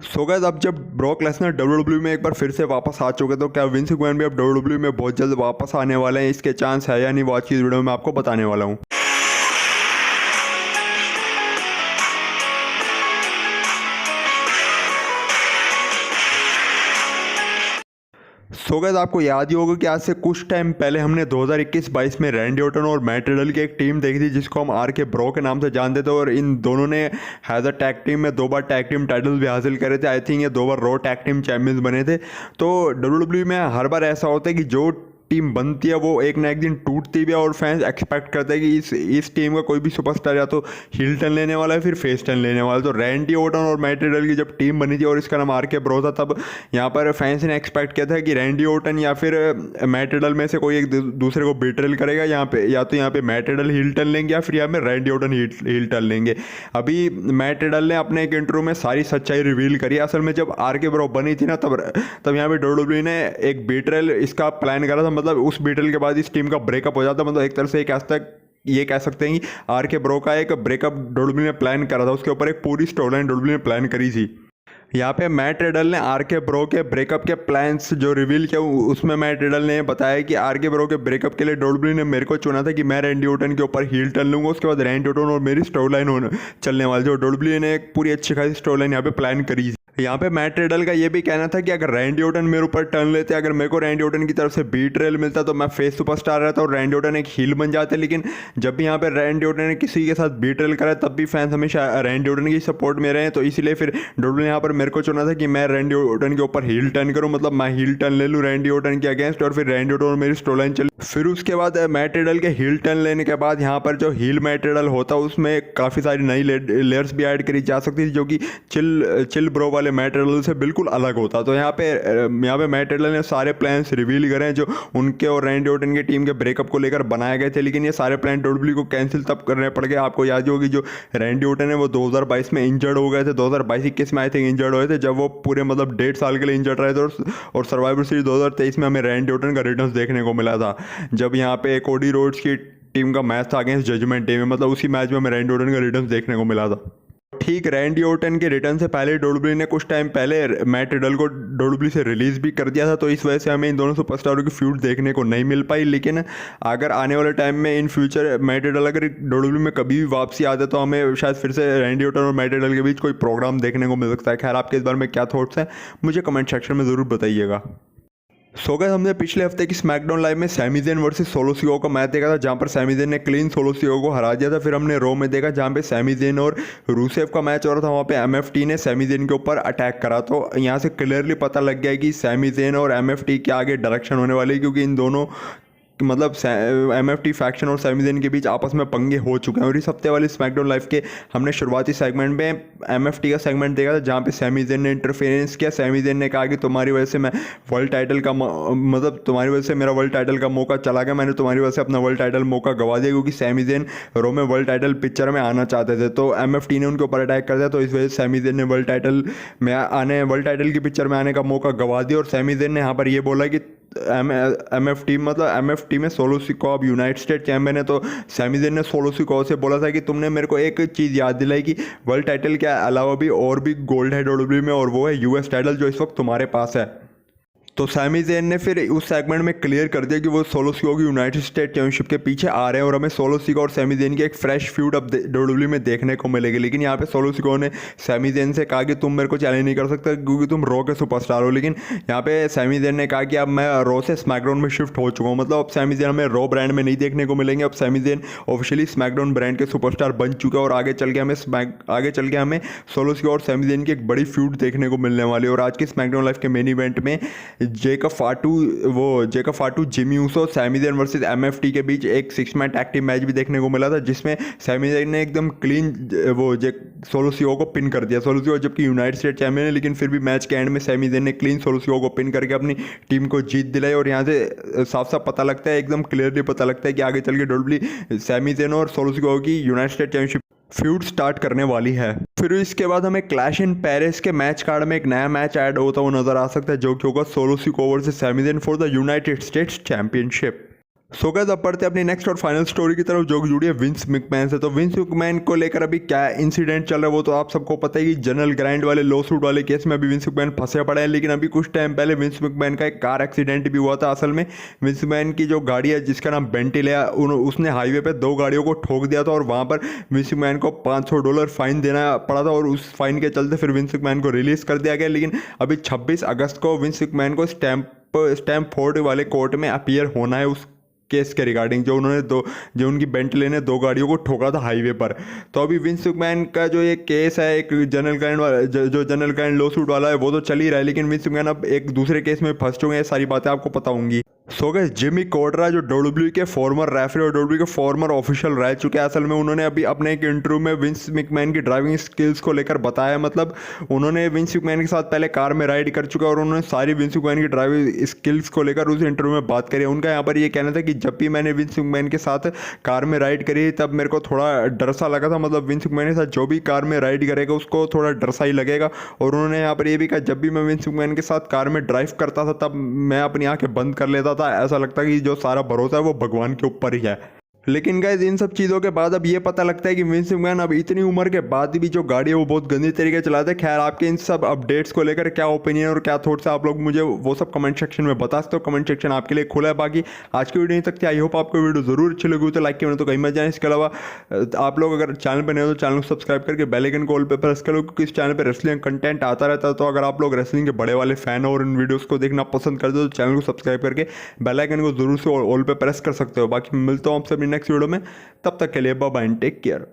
सो guys, अब जब Brock Lesnar WW में एक बार फिर से वापस आ चुके तो क्या विंस मैकमैन भी अब डब्ल्यूडब्ल्यू में बहुत जल्द वापस आने वाले हैं? इसके चांस है या नहीं, वो आज की इस वीडियो में आपको बताने वाला हूँ। सो गाइस, आपको याद ही होगा कि आज से कुछ टाइम पहले हमने 2021-22 में रैंडी ऑर्टन और मैट रिडल की एक टीम देखी थी जिसको हम आर के ब्रो के नाम से जानते थे, और इन दोनों ने हैज़ अ टैग टीम में 2 बार टैग टीम टाइटल्स भी हासिल करे थे। आई थिंक ये 2 बार रॉ टैग टीम चैंपियंस बने थे। तो डब्ल्यूडब्ल्यू में हर बार ऐसा होता है कि जो टीम बनती है वो एक ना एक दिन टूटती भी है, और फैंस एक्सपेक्ट करते हैं कि इस टीम का कोई भी सुपरस्टार या तो हील टर्न लेने वाला है फिर फेस टर्न लेने वाला है। तो रैंडी ऑर्टन और मैट रिडल की जब टीम बनी थी और इसका नाम आर के ब्रो था, तब यहाँ पर फैंस ने एक्सपेक्ट किया था कि रैंडी ऑर्टन या फिर मैट रिडल में से कोई एक दूसरे को बेट्रेल करेगा यहाँ पे, या तो यहाँ पे मैट रिडल हील टर्न लेंगे या फिर यहाँ पे रैंडी ऑर्टन हील टर्न लेंगे। अभी मैट रिडल ने अपने एक इंटरव्यू में सारी सच्चाई रिवील करी। असल में जब आर के ब्रो बनी थी ना, तब यहाँ पे डब्ल्यूडब्ल्यू ने एक बेट्रेल इसका प्लान करा था। मतलब उस बेट्रेल के बाद इस टीम का ब्रेकअप हो जाता। मतलब एक तरह से ये कह सकते हैं कि आर के ब्रो का एक ब्रेकअप डब्ल्यूडब्ल्यू ने प्लान करा था। उसके ऊपर एक पूरी स्टोरी लाइन डब्ल्यूडब्ल्यू ने प्लान करी थी। यहाँ पे मैट रिडल ने आर के ब्रो के ब्रेकअप के प्लान्स जो रिवील किया, उसमें मैट रिडल ने बताया कि आर के ब्रो के ब्रेकअप के लिए डब्ल्यूडब्ल्यू ने मेरे को चुना था कि मैं रैंडी ऑर्टन के ऊपर हील टर्न लूंगा, उसके बाद रैंडी ऑर्टन और मेरी स्टोरी लाइन चलने वाली। जो डब्ल्यूडब्ल्यू ने एक पूरी अच्छी खासी स्टोरी लाइन यहाँ पे प्लान करी थी। यहाँ पे मैट रिडल का ये भी कहना था कि अगर रैंडी ऑर्टन मेरे ऊपर टर्न लेते, अगर मेरे को रैंडी ऑर्टन की तरफ से बीट्रेल मिलता तो मैं फेस सुपरस्टार रहता और रैंडी ऑर्टन एक हील बन जाते। लेकिन जब भी यहाँ पे रैंडी ऑर्टन ने किसी के साथ बीट्रेल करा, तब भी फैंस हमेशा रैंडी ऑर्टन की सपोर्ट में रहे। तो इसीलिए फिर डब्ल्यू ने यहाँ पर मेरे को चुना था कि मैं रैंडी ऑर्टन के ऊपर हील टर्न करूँ, मतलब मैं हील टर्न ले लूँ रैंडी ऑर्टन के अगेंस्ट, और फिर रैंडी ऑर्टन और मेरी स्टोरी लाइन चली। फिर उसके बाद मैट रिडल के हील टर्न लेने के बाद यहाँ पर जो हील मैट रिडल होता उसमें काफ़ी सारी नई लेयर्स भी ऐड करी जा सकती थी, जो कि चिल ब्रो वाले मैट रिडल से बिल्कुल अलग होता। तो यहाँ पे मैट रिडल ने सारे प्लान्स रिवील करे हैं जो उनके और रैंडी ऑर्टन की टीम के ब्रेकअप को लेकर बनाए गए थे। लेकिन ये सारे प्लान डब्ल्यूडब्ल्यू को कैंसिल तब करने पड़ गए। आपको याद होगी जो रैंडी ऑर्टन है वो 2022 में इंजर्ड हो गए थे, 2022-21 में आई थिंक इंजर्ड हुए थे, जब वो पूरे मतलब 1.5 साल के लिए इंजर्ड रहे थे। और सर्वाइवर सीरीज 2023 में हमें रैंडी ऑर्टन का रिटर्न देखने को मिला था, जब यहाँ पे कोडी रोड्स की टीम का मैच था अगेंस्ट जजमेंट डे में। मतलब उसी मैच में हमें रैंडी ऑर्टन का रिटर्न देखने को मिला था। ठीक रैंडी ऑर्टन के रिटर्न से पहले डब्ल्यूडब्ल्यू ने कुछ टाइम पहले मैट रिडल को डब्ल्यूडब्ल्यू से रिलीज भी कर दिया था। तो इस वजह से हमें इन दोनों सुपरस्टारों की फ्यूड देखने को नहीं मिल पाई। लेकिन अगर आने वाले टाइम में इन फ्यूचर मैट रिडल अगर डब्ल्यूडब्ल्यू में कभी भी वापसी आते तो हमें शायद फिर से रैंडी ऑर्टन और मैट रिडल के बीच कोई प्रोग्राम देखने को मिल सकता है। खैर, आपके इस बारे में क्या थॉट्स हैं मुझे कमेंट सेक्शन में ज़रूर बताइएगा। सो गाइस, हमने पिछले हफ्ते की स्मैकडाउन लाइव में Sami Zayn versus Solo Sikoa का मैच देखा था, जहां पर सैमी ज़ेन ने क्लीन सोलो सिकोआ को हरा दिया था। फिर हमने रॉ में देखा जहां पे सैमी ज़ेन और रूसेव का मैच हो रहा था, वहां पे एमएफटी ने सैमी ज़ेन के ऊपर अटैक करा। तो यहां से क्लियरली पता लग गया कि सैमी ज़ेन और एमएफटी के आगे डायरेक्शन होने वाली है, क्योंकि इन दोनों मतलब एमएफटी फैक्शन और सैमी ज़ेन के बीच आपस में पंगे हो चुके हैं। और इस हफ्ते वाली स्मैकडाउन लाइव के हमने शुरुआती सेगमेंट में एमएफटी का सेगमेंट देखा था, जहाँ पे सैमी ज़ेन ने इंटरफेरेंस किया। सैमी ज़ेन ने कहा कि तुम्हारी वजह से मैं वर्ल्ड टाइटल का मतलब तुम्हारी वजह से मेरा वर्ल्ड टाइटल का मौका चला गया, मैंने तुम्हारी वजह से अपना वर्ल्ड टाइटल मौका गवा दिया, क्योंकि सैमी ज़ेन रो में वर्ल्ड टाइटल पिक्चर में आना चाहते थे। तो एमएफटी ने उनके ऊपर अटैक कर दिया। तो इस वजह से सैमी ज़ेन ने वर्ल्ड टाइटल की पिक्चर में आने का मौका गवा दिया। और सैमी ज़ेन ने यहाँ पर ये बोला कि एमएफटी में सोलो सिकोआ अब यूनाइटेड स्टेट चैंपियन है। तो सैमी ज़ेन ने सोलो सिकोआ से बोला था कि तुमने मेरे को एक चीज़ याद दिलाई कि वर्ल्ड टाइटल के अलावा भी और भी गोल्ड है डब्ल्यूडब्ल्यू में, और वो है यूएस टाइटल जो इस वक्त तुम्हारे पास है। तो सैमी ज़ेन ने फिर उस सेगमेंट में क्लियर कर दिया कि वो सोलो सिकोआ की यूनाइटेड स्टेट चैंपियनशिप के पीछे आ रहे हैं, और हमें सोलो सिकोआ और सैमी ज़ेन की एक फ्रेश फ्यूड अब डब्ल्यूडब्ल्यू में देखने को मिलेगी। लेकिन यहाँ पे सोलो सिकोआ ने सैमी ज़ेन से कहा कि तुम मेरे को चैलेंज नहीं कर सकते क्योंकि तुम रॉ के सुपरस्टार हो। लेकिन यहाँ पे सैमी ज़ेन ने कहा कि अब मैं रॉ से स्मैकडाउन में शिफ्ट हो चुका हूँ, मतलब अब सैमी ज़ेन हमें रॉ ब्रांड में नहीं देखने को मिलेंगे। अब Sami Zayn officially SmackDown brand के सुपरस्टार बन चुके हैं, और आगे चल के हमें सोलो सिकोआ और सैमी ज़ेन की एक बड़ी फ्यूड देखने को मिलने वाली है। और आज के स्मैकडाउन लाइव के मेन इवेंट में Jacob Fatu Jimmy Uso Sami Zayn versus MFT के बीच एक 6 मैन टैग टीम मैच भी देखने को मिला था, जिसमें सैमी ज़ेन ने एकदम क्लीन सोलो सिकोआ को पिन कर दिया। सोलो सिकोआ जबकि यूनाइटेड स्टेट चैंपियन है, लेकिन फिर भी मैच के एंड में सैमी ज़ेन ने क्लीन सोलो सिकोआ को पिन करके अपनी टीम को जीत दिलाई। और यहाँ से साफ साफ पता लगता है, एकदम क्लियरली पता लगता है कि आगे चल के डब्ल्यूडब्ल्यू सैमी ज़ेन और सोलो सिकोआ की United State championship feud start करने वाली है। फिर इसके बाद हमें क्लैश इन पेरिस के मैच कार्ड में एक नया मैच ऐड होता हुआ नजर आ सकता है, जो कि होगा Solo Sikoa versus Sami Zayn for the United States championship. So guys अब पढ़ते हैं अपनी नेक्स्ट और फाइनल स्टोरी की तरफ, जो जुड़ी है विंस मैकमैन से। तो विंस मैकमैन को लेकर अभी क्या इंसिडेंट चल रहा है वो तो आप सबको पता है कि जनरल ग्राइंड वाले लॉ सूट वाले केस में अभी विंस मैकमैन फंसे पड़े हैं। लेकिन अभी कुछ टाइम पहले विंस मैकमैन का एक कार एक्सीडेंट भी हुआ था। असल में विंस मैकमैन की जो गाड़ी है जिसका नाम बेंटिल है, उसने हाईवे पर 2 गाड़ियों को ठोक दिया था और वहाँ पर विंस मैकमैन को $500 फाइन देना पड़ा था और उस फाइन के चलते फिर विंस मैकमैन को रिलीज कर दिया गया। लेकिन अभी 26 अगस्त को विंस मैकमैन को स्टैम्पफोर्ड वाले कोर्ट में अपीयर होना है उस केस के रिगार्डिंग, जो उनकी बेंटले ने 2 गाड़ियों को ठोका था हाईवे पर। तो अभी विंस मैकमैन का जो ये केस है, एक जनरल ग्राइंड वाला जो जनरल ग्राइंड लॉ सूट वाला है वो तो चल ही रहा है, लेकिन विंस मैकमैन अब एक दूसरे केस में फंस चुके हैं। सारी बातें आपको पता होंगी। सो गाइस जिमी कोर्डरा जो डब्ल्यूडब्ल्यूई के फॉर्मर रेफरी और डब्ल्यूडब्ल्यूई के फॉर्मर ऑफिशियल रह चुके हैं, असल में उन्होंने अभी अपने एक इंटरव्यू में विंस मैकमैन की ड्राइविंग स्किल्स को लेकर बताया। मतलब उन्होंने विंस मैकमैन के साथ पहले कार में राइड कर चुका और उन्होंने सारी विंस मैकमैन की ड्राइविंग स्किल्स को लेकर उस इंटरव्यू में बात करी। उनका यहाँ पर ये कहना था कि जब भी मैंने विंस मैकमैन के साथ कार में राइड करी तब मेरे को थोड़ा डर सा लगा था। मतलब विंस मैकमैन के साथ जो भी कार में राइड करेगा उसको थोड़ा डर सा ही लगेगा। और उन्होंने यहाँ पर ये भी कहा जब भी मैं विंस मैकमैन के साथ कार में ड्राइव करता था तब मैं अपनी आंखें बंद कर लेता था, ऐसा लगता कि जो सारा भरोसा है वो भगवान के ऊपर ही है। लेकिन गाइस इन सब चीज़ों के बाद अब ये पता लगता है कि विंस मैकमैन अब इतनी उम्र के बाद भी जो गाड़ी है वो बहुत गंदी तरीके से चलाते हैं। खैर आपके इन सब अपडेट्स को लेकर क्या ओपिनियन और क्या थॉट्स है आप लोग मुझे वो सब कमेंट सेक्शन में बता सकते हो। कमेंट सेक्शन आपके लिए खुला है। बाकी आज की वीडियो नहीं सकती, आई होप आपको वीडियो जरूर अच्छी लगी हो तो लाइक किया तो कहीं मत जाए। इसके अलावा आप लोग अगर चैनल पर नहीं हो तो चैनल को सब्सक्राइब करके बेल आइकन को ऑल पे प्रेस करो, क्योंकि इस चैनल पर रेसलिंग कंटेंट आता रहता है। तो अगर आप लोग रेसलिंग के बड़े वाले फैन हो और इन वीडियोज़ को देखना पसंद करते हो तो चैनल को सब्सक्राइब करके बेल आइकन को जरूर से ऑल पे प्रेस कर सकते हो। बाकी मिलता हूँ आपसे अपनी नेक्स्ट वीडियो में, तब तक के लिए bye bye and take care.